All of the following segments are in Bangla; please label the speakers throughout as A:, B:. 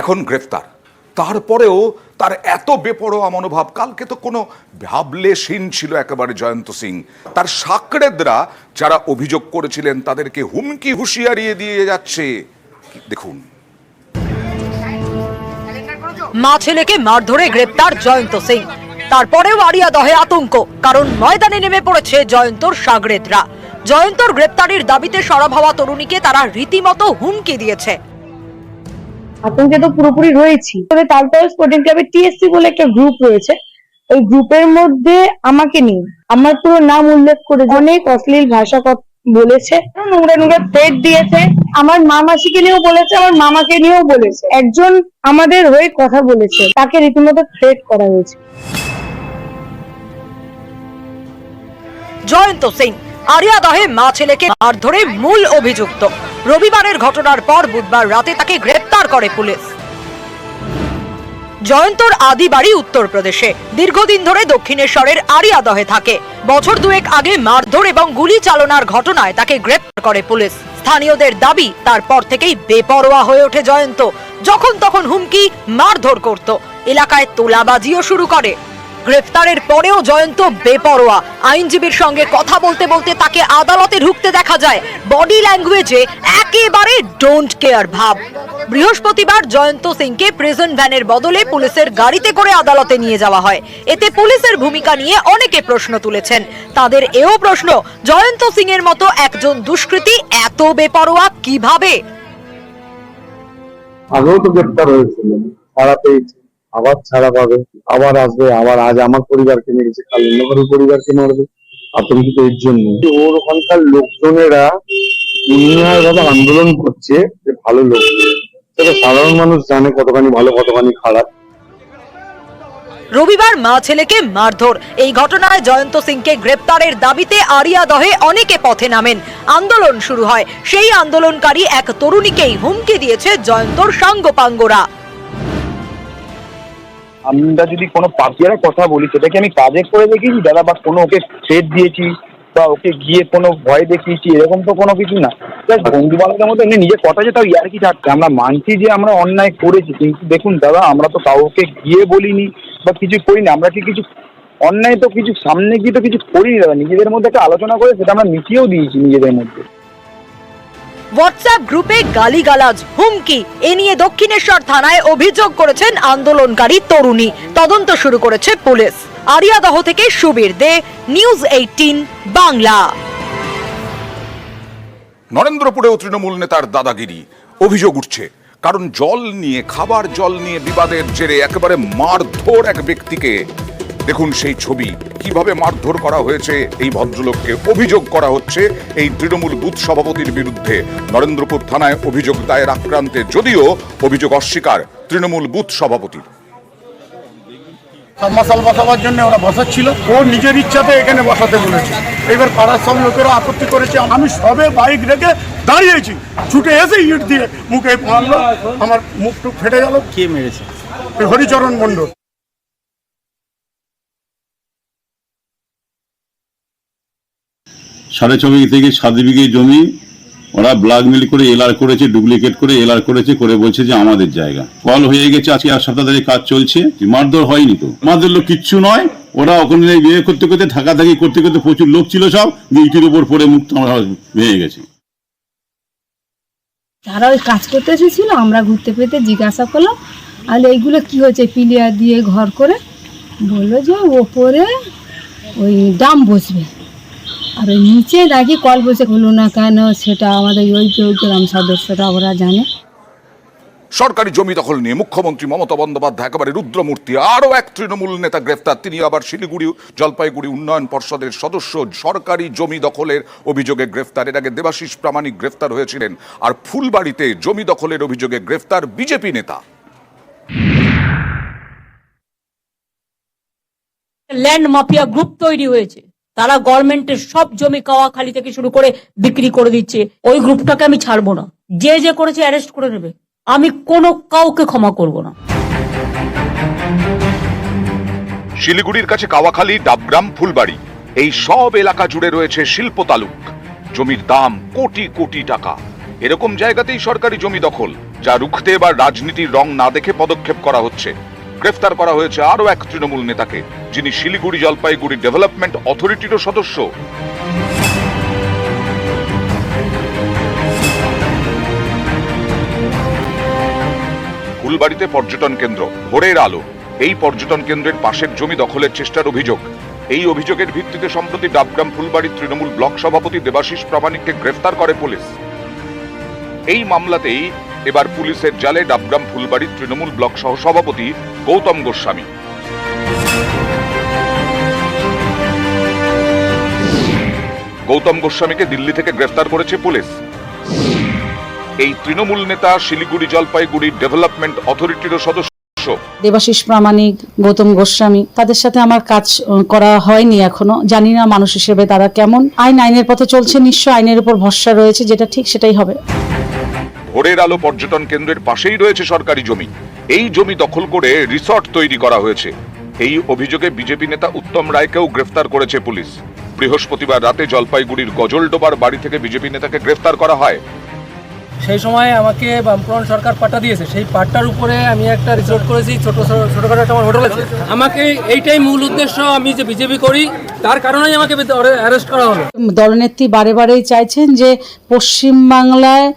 A: এখন গ্রেফতার। তারপরেও তার এত বেপরোয়া মনোভাব। কালকে তো কোনো ভাবলেশীন ছিল একেবারে জয়ন্ত সিং। তার সাকরেদরা যারা অভিযোগ করেছিলেন তাদেরকে হুমকি হুঁশিয়ারি দিয়ে যাচ্ছে। দেখুন,
B: মা ছেলেকে মারধরে গ্রেপ্তার জয়ন্ত সিং। তারপরেও আড়িয়াদহে আতঙ্ক, কারণ ময়দানে নেমে পড়েছে জয়ন্তর সাগরেদরা। জয়ন্তর গ্রেপ্তারির দাবিতে সরব হওয়া তরুণীকে তারা রীতিমতো হুমকি দিয়েছে।
C: আতঙ্কে তো পুরোপুরি রয়েছি। তবে তালতলা স্পোর্টিং ক্লাবে টিএসসি বলে একটা গ্রুপ রয়েছে, ওই গ্রুপের মধ্যে আমাকে নিয়ে আমার পুরো নাম উল্লেখ করে অনেক অশ্লীল ভাষা বলেছে, নোংরা নোংরা থ্রেট দিয়েছে। আমার মামাসিকে নিয়েও বলেছে, আমার মামাকে নিয়েও বলেছে। একজন আমাদের হয়ে কথা বলেছে, তাকে রীতিমতো থ্রেট করা হয়েছে।
B: জয়ন্ত সিং আড়িয়াদহে মা ছেলেকে মারধরে মূল অভিযুক্ত। রবিবারের ঘটনার পর বুধবার রাতে তাকে গ্রেপ্তার করে পুলিশ। জয়ন্তর আদি বাড়ি উত্তরপ্রদেশে, দীর্ঘদিন ধরে দক্ষিণেশ্বরের আড়িয়াদহে থাকে। বছর দুয়েক আগে মারধর এবং গুলি চালনার ঘটনায় তাকে গ্রেপ্তার করে পুলিশ। স্থানীয়দের দাবি, তারপর থেকেই বেপরোয়া হয়ে ওঠে জয়ন্ত। যখন তখন হুমকি, মারধর করত, এলাকায় তোলাবাজিও শুরু করে। গ্রেফতারের পরেও জয়ন্ত বেপরোয়া। আইনজীবীর সঙ্গে কথা বলতে বলতে তাকে আদালতে ঢুকতে দেখা যায়। বডি ল্যাঙ্গুয়েজে একেবারে ডোন্ট কেয়ার ভাব। বৃহস্পতিবার জয়ন্ত সিংকে প্রিজন ভ্যানের বদলে পুলিশের গাড়িতে করে আদালতে নিয়ে যাওয়া হয়। এতে পুলিশের ভূমিকা নিয়ে অনেকে প্রশ্ন তুলেছেন। তাদের এও প্রশ্ন, জয়ন্ত সিং এর মতো একজন দুষ্কৃতী এত বেপরোয়া কিভাবে?
D: আগেও তো গ্রেপ্তার হয়েছিল, ছাড়া পেয়েছে, আবার ছাড়া পাবে, আবার আসবে, আবার আজ আমার পরিবারকে মেরেছে, কাল অন্য কারোর পরিবারকে মারবে। আতঙ্কিত এর জন্য ওর ওখানকার লোকজনেরা ভাবে আন্দোলন করছে যে ভালো লোক, সেটা সাধারণ মানুষ জানে কতখানি ভালো কতখানি খারাপ।
B: রবিবার মা ছেলেকে মারধর, এই ঘটনায় জয়ন্ত সিংকে গ্রেপ্তারের দাবিতে আড়িয়াদহে অনেকে পথে নামেন। আন্দোলন শুরু হয়। সেই আন্দোলনকারী এক তরুণীকেই হুমকি দিয়েছে জয়ন্তর সাঙ্গপাঙ্গরা।
E: আমরা যদি কোনো পাপিয়ারা কথা বলি, সেটাকে আমি কাজে করে দেখিয়েছি দাদা, বা কোনো ওকে থ্রেট দিয়েছি বা ওকে গিয়ে কোনো ভয় দেখিয়েছি, এরকম তো কোনো কিছু না। বন্ধু বান্ধবের মধ্যে এমনি নিজের কথা যে তাও ইয়ার্কি থাকছে। আমরা মানছি যে আমরা অন্যায় করেছি, কিন্তু দেখুন দাদা, আমরা তো কাউকে গিয়ে বলিনি বা কিছু করিনি। আমরা কি কিছু অন্যায় তো কিছু সামনে গিয়ে তো কিছু করিনি দাদা, নিজেদের মধ্যে একটা আলোচনা করে সেটা আমরা মিটিয়েও দিয়েছি নিজেদের মধ্যে।
B: হোয়াটসঅ্যাপ গ্রুপে গালিগালাজ, হুমকি, এ নিয়ে দক্ষিণেশ্বর থানায় অভিযোগ করেছেন আন্দোলনকারী তরুণী। তদন্ত শুরু করেছে পুলিশ। আড়িয়াদহ থেকে সুবীর দে, নিউজ 18 বাংলা।
A: নরেন্দ্রপুরেও তৃণমূল নেতার দাদাগিরি। অভিযোগ উঠছে কারণ জল নিয়ে, খাবার জল নিয়ে বিবাদের জেরে একেবারে মারধর এক ব্যক্তিকে। দেখুন সেই ছবি, কিভাবে মারধর করা হয়েছে এই ভদ্রলোককে। অভিযোগ করা হচ্ছে এই তৃণমূল বুথ সভাপতির বিরুদ্ধে। নরেন্দ্রপুর থানায় অভিযোগ দায়ের আক্রান্তে, যদিও অভিযোগ অস্বীকার তৃণমূল বুথ সভাপতির।
F: সাবমার্শাল বসাবার জন্য ওরা বসাচ্ছিল, ও নিজের ইচ্ছাতে এখানে বসাতে বলেছে। এবার পাড়ার সব লোকেরা আপত্তি করেছে। আমি সবে বাইক রেখে দাঁড়িয়েছি, ছুটে এসে ইট দিয়ে মুখে মারলো, আমার মুখটুক ফেটে গেল। কে মেরেছে? হরিচরণ মণ্ডল।
G: সাড়ে 6 বিঘে থেকে 7 বিঘে জমি ওরা ব্ল্যাকমেল করে এলআর করেছে, ডুপ্লিকেট করে এলআর করেছে, করে বলছে যে আমাদের জায়গা। কল হয়ে গেছে, আজকে 1 সপ্তাহ ধরে কাজ চলছে। মারধর হয়নি তো, মারধর লোক কিচ্ছু নয়। ওরা ওখানে বিয়ে করতে করতে, ধাকাধাকি করতে করতে, প্রচুর লোক ছিল, সব ইটের উপর পড়ে মুখ ভেঙে গেছে।
H: তারা ওই কাজ করতে এসেছিল, আমরা ঘুরতে ফিরতে জিজ্ঞাসা করলাম, আর এইগুলো কি হয়েছে, পিলিয়ার দিয়ে ঘর করে, বললো যে ওপরে ওই ডাম বসবে, আর ওই নিচে নাকি কল বসে। হলো না কেন সেটা আমাদের ওই গ্রাম সদস্যরা ওরা জানে।
A: সরকারি জমি দখল নিয়ে মুখ্যমন্ত্রী মমতা বন্দ্যোপাধ্যায় একেবারে রুদ্রমূর্তি। আরও এক তৃণমূল নেতা গ্রেফতার, তিনি আবার শিলিগুড়ি জলপাইগুড়ি উন্নয়ন পর্ষদের সদস্য। সরকারি জমি দখলের অভিযোগে গ্রেফতার। এর আগে দেবাশিস প্রামাণিক গ্রেফতার হয়েছিলেন। আর ফুলবাড়িতে জমি দখলের অভিযোগে গ্রেফতার বিজেপি নেতা।
I: ল্যান্ড মাফিয়া গ্রুপ তৈরি হয়েছে, তারা গভর্নমেন্টের সব জমি কাওয়াখালী থেকে শুরু করে বিক্রি করে দিচ্ছে। ওই গ্রুপটাকে আমি ছাড়বো না, যে যে করেছে অ্যারেস্ট করে নেবে। আমি কোনো কাউকে ক্ষমা করব না।
A: শিলিগুড়ির কাছে কাওয়াখালী, ডাবগ্রাম, ফুলবাড়ি, এই সব এলাকা জুড়ে রয়েছে শিল্প তালুক। জমির দাম কোটি কোটি টাকা। এরকম জায়গাতেই সরকারি জমি দখল। যা রুখতে এবার রাজনীতির রং না দেখে পদক্ষেপ করা হচ্ছে। গ্রেফতার করা হয়েছে আরও এক তৃণমূল নেতাকে, যিনি শিলিগুড়ি জলপাইগুড়ি ডেভেলপমেন্ট অথরিটিরও সদস্য। ফুলবাড়িতে পর্যটন কেন্দ্র, ভোরের আলো। এই পর্যটন কেন্দ্রের পাশের জমি দখলের চেষ্টার অভিযোগ। এই অভিযোগের ভিত্তিতে সম্প্রতি ডাবগ্রাম ফুলবাড়ির তৃণমূল ব্লক সভাপতি দেবাশিস প্রামাণিককে গ্রেফতার করে পুলিশ। এই মামলাতেই এবার পুলিশের জালে ডাবগ্রাম ফুলবাড়ির তৃণমূল ব্লক সহ সভাপতি গৌতম গোস্বামী। গৌতম গোস্বামীকে দিল্লি থেকে গ্রেফতার করেছে পুলিশ। এই তৃণমূল নেতা শিলিগুড়ি জলপাইগুড়ি ডেভেলপমেন্ট অথরিটিরও সদস্য।
J: দেবাশিস প্রামাণিক, গৌতম গোস্বামী, তাদের সাথে আমার কাজ করা হয়নি এখনো। জানি না মানুষ হিসেবে তারা কেমন। আইনের পথে চলছে, নিশ্চয় আইনের উপর ভরসা রয়েছে, যেটা ঠিক সেটাই হবে।
A: ভোরের আলো পর্যটন কেন্দ্রের পাশেই রয়েছে সরকারি জমি। এই জমি দখল করে রিসর্ট তৈরি করা হয়েছে। এই অভিযোগে বিজেপি নেতা উত্তম রায়কেও গ্রেফতার করেছে পুলিশ। বৃহস্পতিবার রাতে জলপাইগুড়ির গজলডোবার বাড়ি থেকে বিজেপি নেতাকে গ্রেফতার করা হয়।
K: সেই সময় আমাকে বামফ্রন্ট সরকার পাট্টা দিয়েছে, সেই পাট্টার উপরে আমি একটা রিসোর্ট করেছি, ছোটোখাটো একটা আমার হোটেল আছে। আমাকে এইটাই মূল উদ্দেশ্য, আমি যে বিজেপি করি তার কারণেই আমাকে অ্যারেস্ট করা হলো।
J: দলনেত্রী বারে বারেই চাইছেন যে পশ্চিমবাংলায়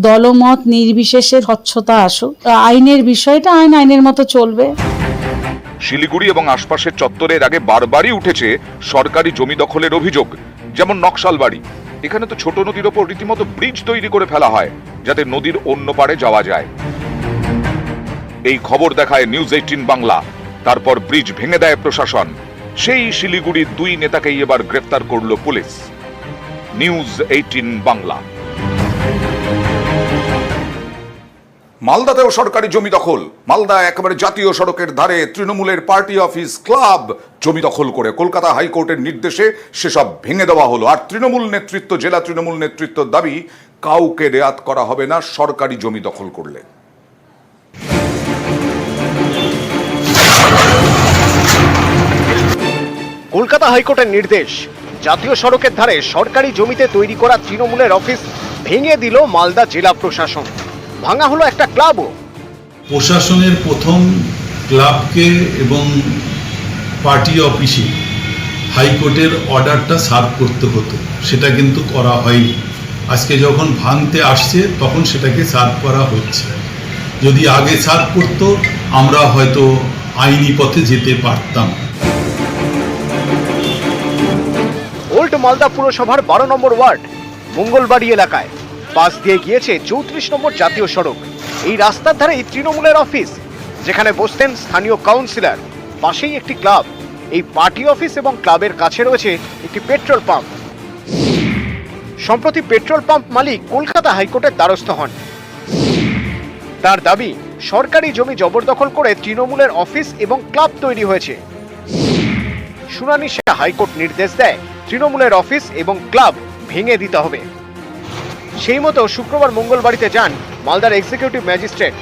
J: দলমত নির্বিশেষে স্বচ্ছতা আসুক। আইনের বিষয়টা আইনের মতো চলবে।
A: শিলিগুড়ি এবং আশপাশের চত্বরের আগে বারবারই উঠেছে সরকারি জমি দখলের অভিযোগ, যেমন নকশালবাড়ি। এখানে তো ছোট নদীর ওপর রীতিমতো ব্রিজ তৈরি করে ফেলা হয়, যাতে নদীর অন্য পারে যাওয়া যায়। এই খবর দেখায় নিউজ 18 বাংলা। তারপর ব্রিজ ভেঙে দেয় প্রশাসন। সেই শিলিগুড়ির দুই নেতাকেই এবার গ্রেফতার করল পুলিশ। নিউজ 18 বাংলা। মালদাতেও সরকারি জমি দখল। মালদা একেবারে জাতীয় সড়কের ধারে তৃণমূলের পার্টি অফিস, ক্লাব জমি দখল করে কলকাতা হাইকোর্টের নির্দেশে সেসব ভেঙে দেওয়া হলো। আর তৃণমূল নেতৃত্ব, জেলা তৃণমূল নেতৃত্বের দাবি, কাউকে রেয়াত করা হবে না সরকারি জমি দখল করলে।
L: কলকাতা হাইকোর্টের নির্দেশ, জাতীয় সড়কের ধারে সরকারি জমিতে তৈরি করা তৃণমূলের অফিস ভেঙে দিল মালদা জেলা প্রশাসন। ভাঙা হলো একটা ক্লাবও।
G: প্রশাসনের প্রথম ক্লাবকে এবং পার্টি অফিসে হাইকোর্টের অর্ডারটা সার্ভ করতে হতো, সেটা কিন্তু করা হয়নি। আজকে যখন ভাঙতে আসছে তখন সেটাকে সার্ভ করা হচ্ছে। যদি আগে সার্ভ করতো আমরা হয়তো আইনি পথে যেতে পারতাম।
L: ওল্ড মালদা পুরসভার 12 নম্বর ওয়ার্ড মঙ্গলবাড়ি এলাকায় পাশ দিয়ে গিয়েছে 34 নম্বর জাতীয় সড়ক। এই রাস্তার ধারে তৃণমূলের অফিস, যেখানে বসতেন স্থানীয় কাউন্সিলর। পাশেই একটি ক্লাব। এই পার্টি অফিস এবং ক্লাবের কাছে রয়েছে একটি পেট্রোল পাম্প। সম্প্রতি পেট্রোল পাম্প মালিক কলকাতা হাইকোর্টের দ্বারস্থ হন। তার দাবি, সরকারি জমি জবরদখল করে তৃণমূলের অফিস এবং ক্লাব তৈরি হয়েছে। শুনানি শেষে হাইকোর্ট নির্দেশ দেয় তৃণমূলের অফিস এবং ক্লাব ভেঙে দিতে হবে। সেই মতো শুক্রবার মঙ্গলবাড়িতে যান মালদার এক্সিকিউটিভ ম্যাজিস্ট্রেট।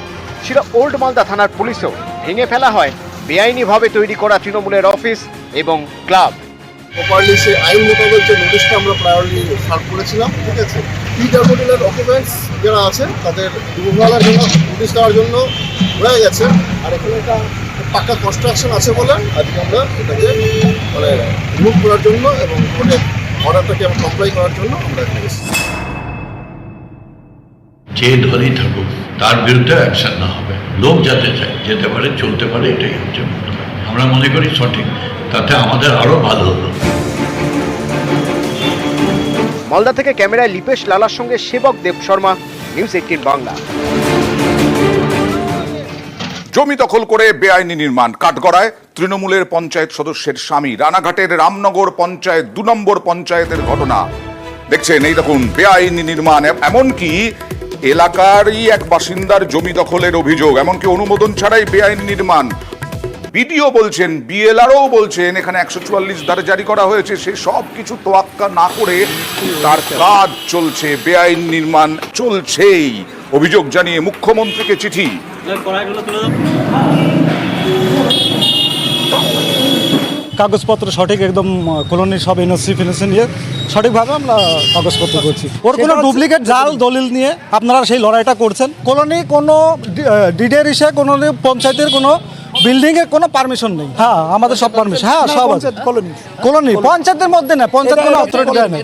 L: ছিল ওল্ড মালদা থানার পুলিশও। ভেঙে ফেলা হয় বেআইনিভাবে তৈরি করা তৃণমূলের অফিস এবং ক্লাব।
D: প্রপারলি সেই আইন মোতাবেক যে নোটিশটা আমরা প্রায়োরিটি সার্ভ করেছিলাম, ঠিক আছে, পিডব্লিউডির অকুপেন্টস যারা আছেন তাদের দুর্ভাগার জন্য নোটিশ দেওয়ার জন্য হয়ে গেছে। আর এখানে একটা পাক্কা কনস্ট্রাকশন আছে বলে আজকে আমরা এটাকে মানে রিমুভ করার জন্য এবং কোর্টের অর্ডারটাকে কমপ্লাই করার জন্য আমরা এখানে এসেছি।
G: যে ধরেই থাকুক তার বিরুদ্ধে অ্যাকশন না হবে। লোক যাতে চায় যেতে পারে, চলতে পারে, এটাই হচ্ছে আমরা মনে করি সঠিক। তাতে আমাদের আরো ভালো হলো।
L: মালদা থেকে ক্যামেরায় লিপেশ লালার সঙ্গে সেবক দেব শর্মা, নিউজ 18 বাংলা।
A: জমি দখল করে বেআইনি নির্মাণ কাঠগড়ায় তৃণমূলের পঞ্চায়েত সদস্যের স্বামী। রানাঘাটের রামনগর পঞ্চায়েত 2 নম্বর পঞ্চায়েতের ঘটনা দেখছেন। এই দেখুন, বেআইনি নির্মাণ, এমনকি এলাকারই এক বাসিন্দার জমি দখলের অভিযোগ, এমনকি অনুমোদন ছাড়াই বেআইনি নির্মাণ। বিডিও বলছেন, বিএলআরও বলছেন এখানে 144 ধারা জারি করা হয়েছে। সে সব কিছু তোয়াক্কা না করে তার কাজ চলছে, বেআইন নির্মাণ চলছেই। অভিযোগ জানিয়ে মুখ্যমন্ত্রীকে চিঠি।
F: কাগজপত্র সঠিক একদম কলোনির সব এনওসি ফেনওসি নিয়ে সঠিকভাবে আমরা কাগজপত্র করছি। ওর কোনো ডুপ্লিকেট জাল দলিল নিয়ে আপনারা সেই লড়াইটা করছেন। কলোনি কোনো ডিডের ইসে কোনো পঞ্চায়েতের কোনো বিল্ডিং এর কোনো পারমিশন নেই। হ্যাঁ, আমাদের সব পারমিশন, হ্যাঁ সব আছে। কলোনি পঞ্চায়েতের মধ্যে না, পঞ্চায়েত কোনো অথরিটি দেয় না।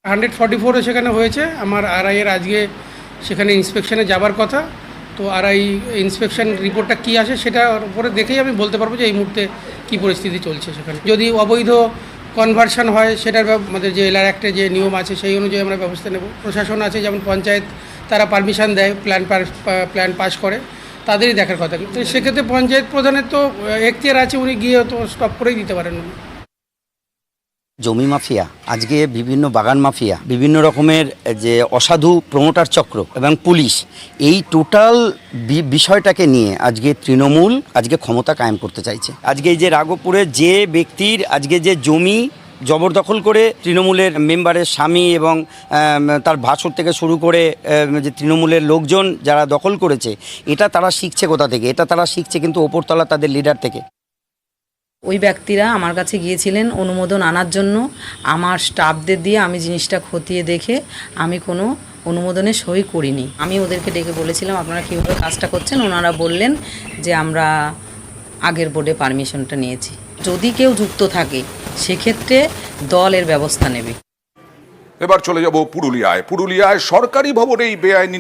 K: 144 সেখানে হয়েছে। আমার আরআই এর আজকে সেখানে ইন্সপেকশনে যাবার কথা। তো আরআই ইন্সপেকশন রিপোর্টটা কী আসে সেটার উপরে দেখেই আমি বলতে পারবো যে এই মুহূর্তে কী পরিস্থিতি চলছে সেখানে। যদি অবৈধ কনভার্সন হয় সেটার আমাদের যে এলআর অ্যাক্টে যে নিয়ম আছে সেই অনুযায়ী আমরা ব্যবস্থা নেব। প্রশাসন আছে, যেমন পঞ্চায়েত, তারা পারমিশন দেয়, প্ল্যান পাস করে, তাদেরই দেখার কথা। তো সেক্ষেত্রে পঞ্চায়েত প্রধানের তো এখতিয়ার আছে, উনি গিয়ে তো স্টপ করেই দিতে পারেন।
M: জমি মাফিয়া, আজকে বিভিন্ন বাগান মাফিয়া, বিভিন্ন রকমের যে অসাধু প্রমোটার চক্র এবং পুলিশ, এই টোটাল বিষয়টাকে নিয়ে আজকে তৃণমূল আজকে ক্ষমতা কায়েম করতে চাইছে। আজকে এই যে রাঘবপুরে যে ব্যক্তির আজকে যে জমি জবরদখল করে তৃণমূলের মেম্বারের স্বামী এবং তার ভাসুর থেকে শুরু করে যে তৃণমূলের লোকজন যারা দখল করেছে, এটা তারা শিখছে কোথা থেকে? এটা তারা শিখছে কিন্তু ওপরতলা তাদের লিডার থেকে।
J: ওই ব্যক্তিরা আমার কাছে গিয়েছিলেন অনুমোদন আনার জন্য। আমার স্টাফদের দিয়ে আমি জিনিসটা খতিয়ে দেখে আমি কোনো অনুমোদনে সই করিনি। আমি ওদেরকে ডেকে বলেছিলাম আপনারা কীভাবে কাজটা করছেন। ওনারা বললেন যে আমরা আগের বোর্ডে পারমিশনটা নিয়েছি। যদি কেউ যুক্ত থাকে সেক্ষেত্রে দল এর ব্যবস্থা নেবে।
A: এবার চলে যাব পুরুলিয়ায়। পুরুলিয়ায় সরকারি ভবনেই বেআইনি